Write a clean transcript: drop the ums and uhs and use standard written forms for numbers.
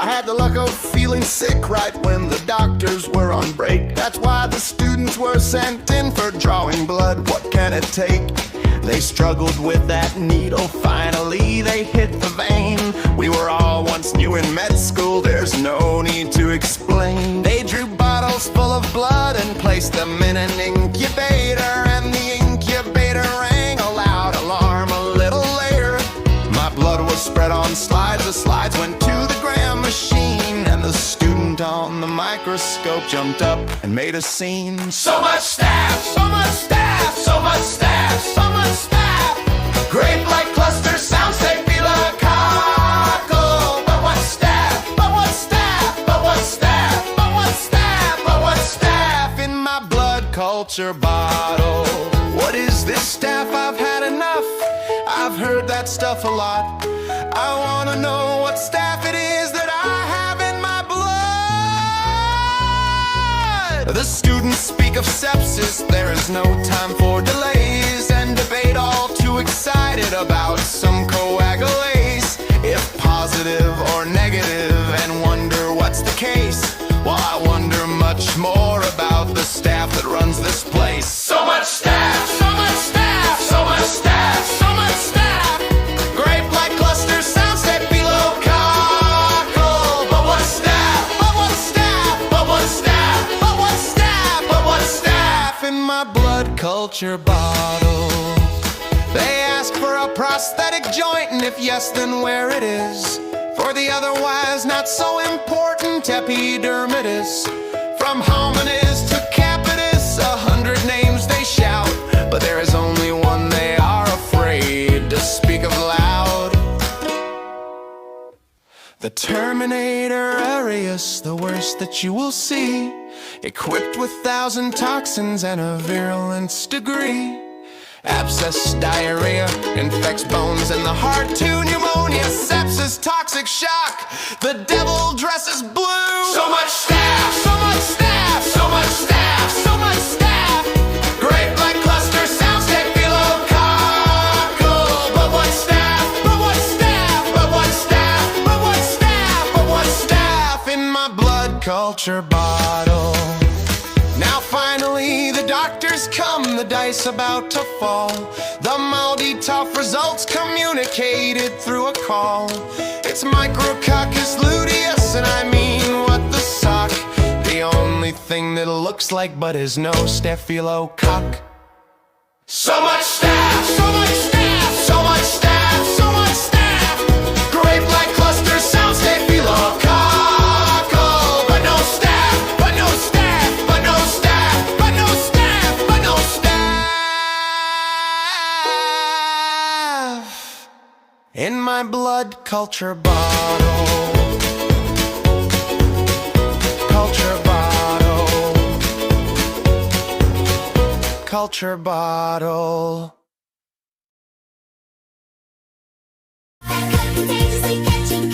I had the luck of feeling sick right when the doctors were on break. That's why the students were sent in for drawing blood. What can it take? They struggled with that needle. Finally they hit the vein. We were all once new in med school, there's no need to explain. They drew bottles full of blood and placed them in an incubator, and the incubator rang a loud alarm a little later. My blood was spread on slides, the slides went to the gram machine, and the student on the microscope jumped up and made a scene. So much staph, so much staph, so much staph, so much staph. Grape-like cluster sounds staphylococcal. But what's staph? But what's staph? But what's staph? But what's staph? But what's staph in my blood culture bottle? What is this staph? I've had enough. I've heard that stuff a lot. I wanna know what staph it is that I have in my blood. The students speak of sepsis. There is no time for delays and debate, all too excited about some coagulase. If positive or negative, and wonder what's the case. Well, I wonder much more about the staph that runs this place. So much staph, so much staph, so much staph, so much staph. Grape-like cluster sounds staphylococcal. But what's staph? But what's staph? But what's staph? But what's staph? But what's staph in my blood culture bottle? They ask for a prosthetic joint, and if yes, then where it is. For the otherwise not so important epidermidis. From hominids to capitis, 100 names they shout, but there is only one they are afraid to speak of loud. The Terminator aureus, the worst that you will see, equipped with 1,000 toxins and a virulence degree. Abscess, diarrhea, infects bones and the heart, to pneumonia, sepsis, toxic shock. The devil dresses blue. So much staph, so much staph, so much staph, so much staph. Grape-like cluster sounds staphylococcal. But what's staph? But what's staph? But what's staph? But what's staph? But what's staph in my blood culture bottle? Now finally the doctors come, the dice about to fall. The moldy tough results communicated through a call. It's micrococcus luteus, and I mean what the sock. The only thing that it looks like but is no staphylococcus. So much staph, so much staph, so much staph, so much staph. Grape-like cluster sounds staphylococcal. But no staph, but no staph, but no staph, but no staph, but no staph in my blood culture bottle. Culture bottle. Culture bottle. Contagiously catchy,